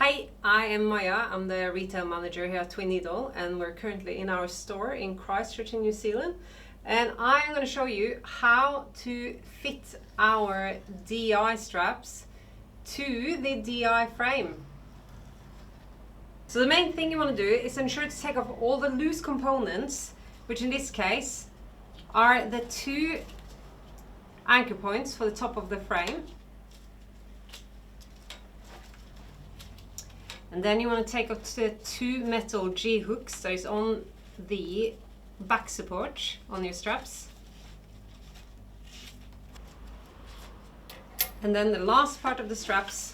Hi, I am Maya. I'm the retail manager here at TwinNeedle, and we're currently in our store in Christchurch in New Zealand. And I'm going to show you how to fit our DEI straps to the DEI frame. So the main thing you want to do is ensure to take off all the loose components, which in this case are the two anchor points for the top of the frame. And then you want to take off the two metal G-hooks that is on the back support on your straps. And then the last part of the straps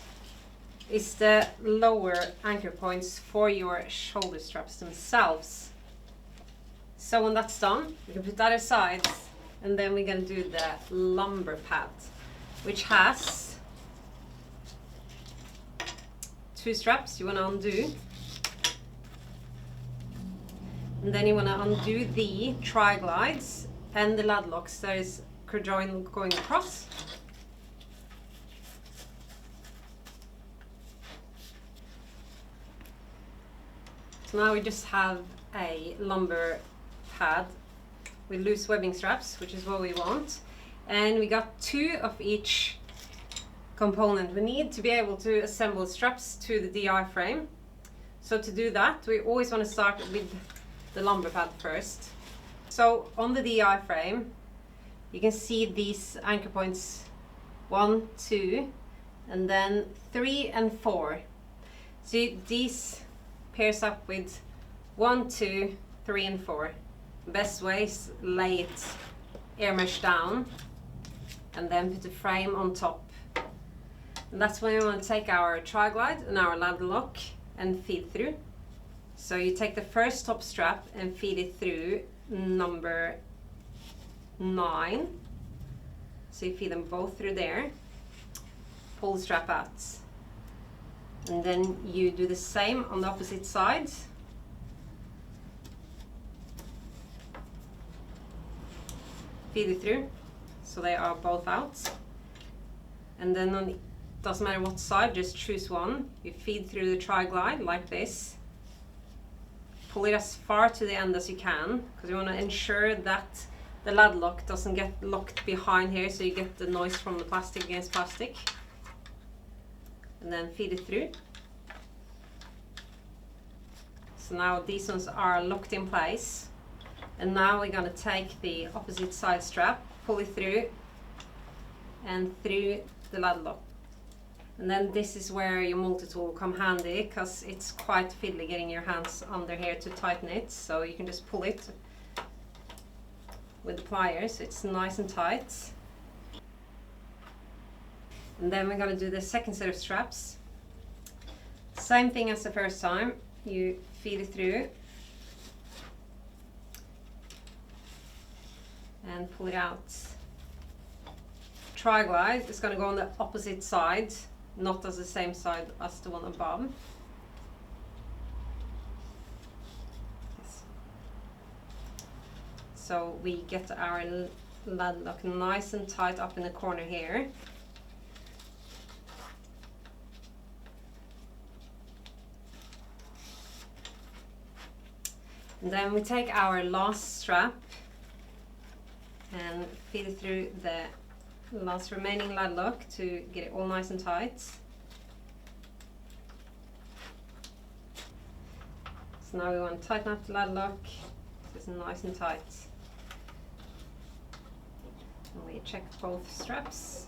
is the lower anchor points for your shoulder straps themselves. So when that's done, you can put that aside, and then we're going to do the lumbar pad, which has two straps you want to undo, and then you want to undo the tri-glides and the lad locks that is join going across. So now we just have a lumbar pad with loose webbing straps, which is what we want, and we got two of each component we need to be able to assemble straps to the DEI frame. So to do that, we always want to start with the lumbar pad first. So on the DEI frame, you can see these anchor points 1, 2, and then 3 and 4. So these pairs up with 1, 2, 3 and 4. Best way is lay it air mesh down and then put the frame on top. And that's when we want to take our tri-glide and our ladder lock and feed through. So you take the first top strap and feed it through number 9. So you feed them both through there. Pull the strap out. And then you do the same on the opposite side. Feed it through, so they are both out. And then on the doesn't matter what side, just choose one. You feed through the tri-glide like this. Pull it as far to the end as you can, because you want to ensure that the lad lock doesn't get locked behind here, so you get the noise from the plastic against plastic. And then feed it through. So now these ones are locked in place. And now we're going to take the opposite side strap, pull it through, and through the lad lock. And then this is where your multi-tool will come handy, because it's quite fiddly getting your hands under here to tighten it. So you can just pull it with the pliers. It's nice and tight. And then we're going to do the second set of straps. Same thing as the first time. You feed it through and pull it out. Tri-glide is going to go on the opposite side, not as the same side as the one above. Yes. So we get our lad lock nice and tight up in the corner here. And then we take our last strap and feed it through the last remaining lad lock to get it all nice and tight. So now we want to tighten up the lad lock so it's nice and tight. And we check both straps.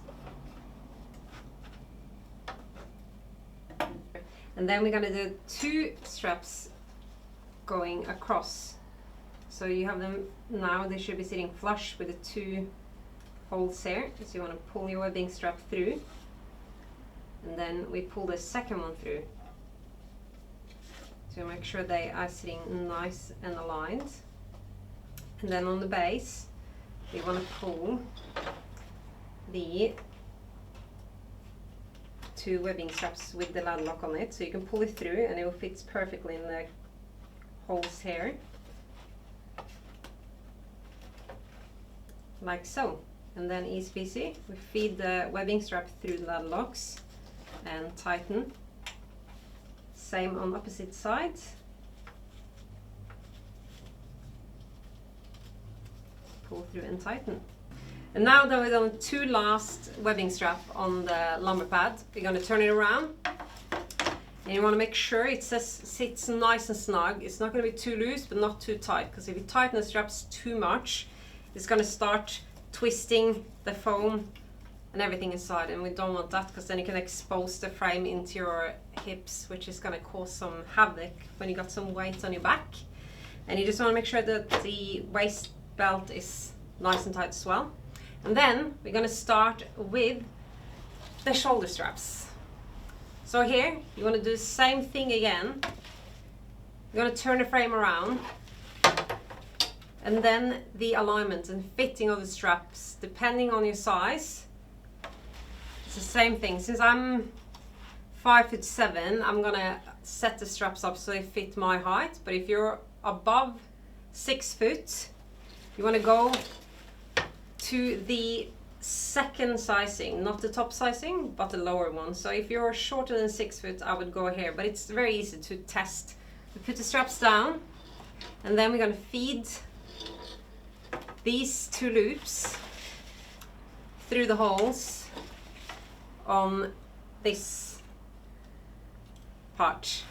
And then we're going to do two straps going across. So you have them now, they should be sitting flush with the two holes here. So you want to pull your webbing strap through, and then we pull the second one through. So make sure they are sitting nice and aligned. And then on the base, we want to pull the two webbing straps with the lad lock on it. So you can pull it through and it will fit perfectly in the holes here. Like so. And then easy peasy, we feed the webbing strap through the lad locks and tighten. same on opposite side. Pull through and tighten. And now that we've done 2 last webbing strap on the lumber pad, we're going to turn it around. And you want to make sure it sits nice and snug. It's not going to be too loose, but not too tight, because if you tighten the straps too much, it's going to start twisting the foam and everything inside, and we don't want that, because then you can expose the frame into your hips, which is going to cause some havoc when you got some weight on your back. And you just want to make sure that the waist belt is nice and tight as well. And then we're going to start with the shoulder straps. So here, you want to do the same thing again. You're going to turn the frame around, and then the alignment and fitting of the straps, depending on your size, it's the same thing. Since I'm 5'7", I'm going to set the straps up so they fit my height. But if you're above 6 foot, you want to go to the second sizing, not the top sizing, but the lower one. So if you're shorter than 6 foot, I would go here, but it's very easy to test. We put the straps down, and then we're going to feed these 2 loops through the holes on this part.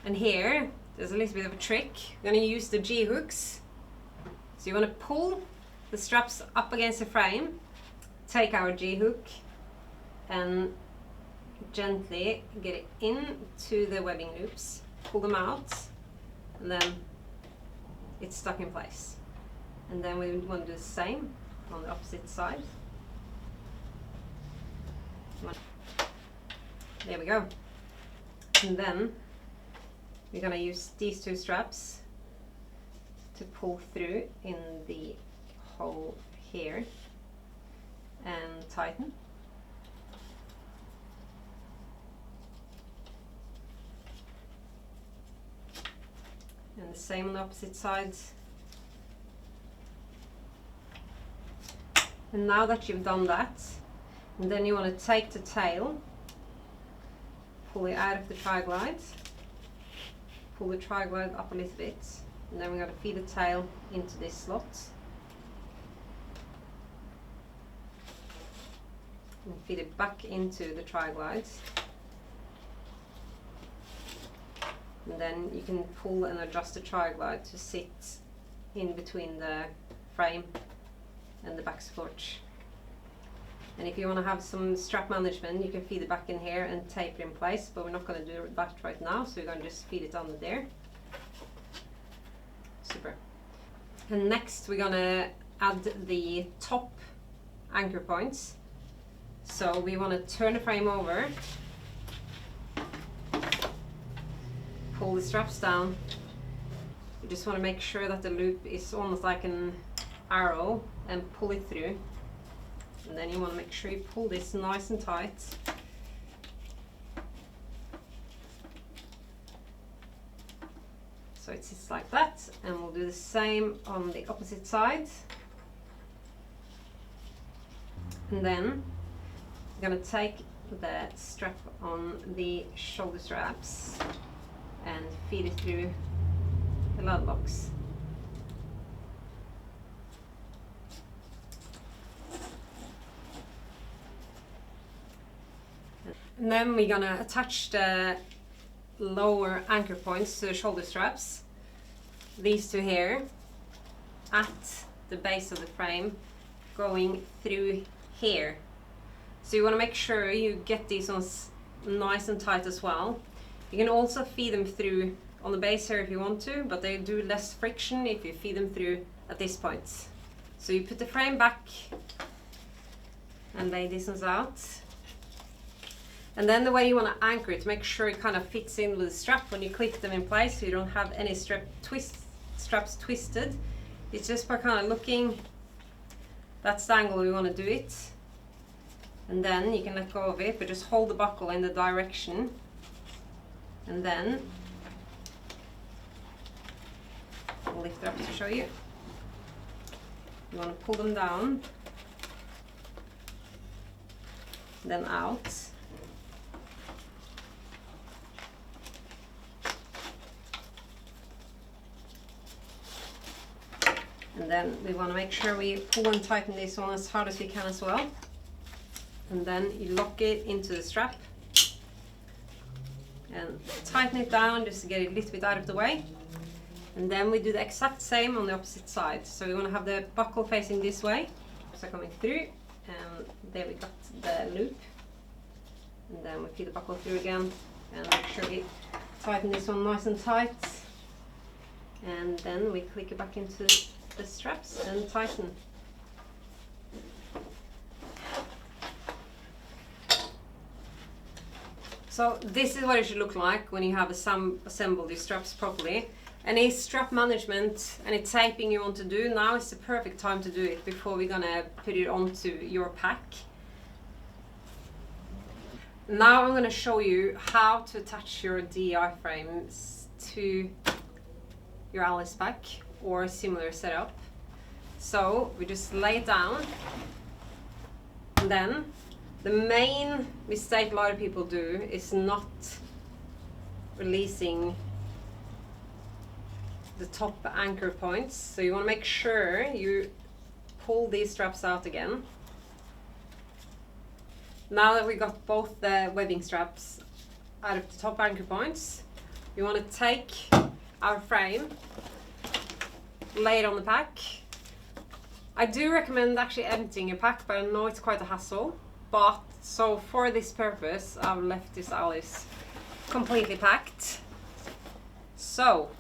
And here, there's a little bit of a trick. We're going to use the G-hooks. So you want to pull the straps up against the frame, take our G-hook and gently get it into the webbing loops, pull them out, and then it's stuck in place. And then we want to do the same on the opposite side. There we go. And then we're going to use these 2 straps to pull through in the hole here and tighten. And the same on the opposite sides. And now that you've done that, and then you want to take the tail, pull it out of the tri-glide, pull the tri-glide up a little bit, and then we're going to feed the tail into this slot. And feed it back into the tri-glides. And then you can pull and adjust the tri-glide to sit in between the frame and the back support. And if you want to have some strap management, you can feed it back in here and tape it in place, but we're not going to do that right now, so we're going to just feed it under there. Super. And next we're going to add the top anchor points. So we want to turn the frame over, pull the straps down. You just want to make sure that the loop is almost like an arrow and pull it through. And then you want to make sure you pull this nice and tight. So it sits like that, and we'll do the same on the opposite side. And then I'm going to take the strap on the shoulder straps and feed it through the lad box. And then we're going to attach the lower anchor points to the shoulder straps. These 2 here at the base of the frame, going through here. So you want to make sure you get these ones nice and tight as well. You can also feed them through on the base here if you want to, but they do less friction if you feed them through at this point. So you put the frame back and lay these ones out. And then the way you want to anchor it, make sure it kind of fits in with the strap when you clip them in place, so you don't have any straps twisted. It's just by kind of looking, that's the angle we want to do it. And then you can let go of it, but just hold the buckle in the direction. And then I'll lift it up to show you. You want to pull them down, then out. And then we want to make sure we pull and tighten this one as hard as we can as well. And then you lock it into the strap and tighten it down just to get it a little bit out of the way. And then we do the exact same on the opposite side. So we want to have the buckle facing this way, so coming through, and there we got the loop. And then we feed the buckle through again and make sure we tighten this one nice and tight. And then we click it back into the straps and tighten. So this is what it should look like when you have assembled your straps properly. Any strap management, any taping you want to do, now is the perfect time to do it before we're gonna put it onto your pack. Now I'm gonna show you how to attach your DEI frames to your Alice pack or a similar setup. So we just lay it down, and then the main mistake a lot of people do is not releasing the top anchor points. So you want to make sure you pull these straps out again. Now that we got both the webbing straps out of the top anchor points, you want to take our frame, lay it on the pack. I do recommend actually emptying your pack, but I know it's quite a hassle. But so for this purpose, I've left this Alice completely packed. So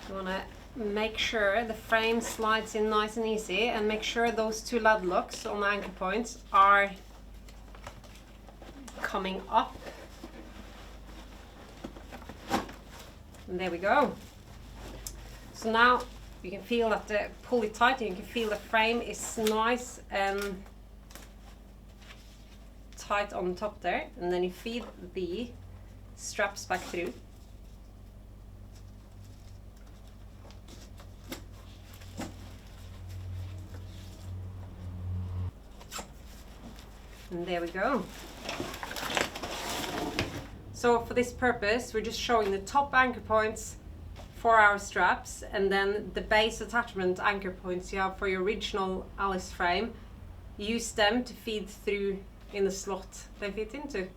you want to make sure the frame slides in nice and easy, and make sure those two lad locks on the anchor points are coming up. And there we go. So now you can feel that the pull it tight, and you can feel the frame is nice and tight on top there, and then you feed the straps back through. And there we go. So for this purpose, we're just showing the top anchor points for our straps, and then the base attachment anchor points you have for your original Alice frame. Use them to feed through in the slot they fit into.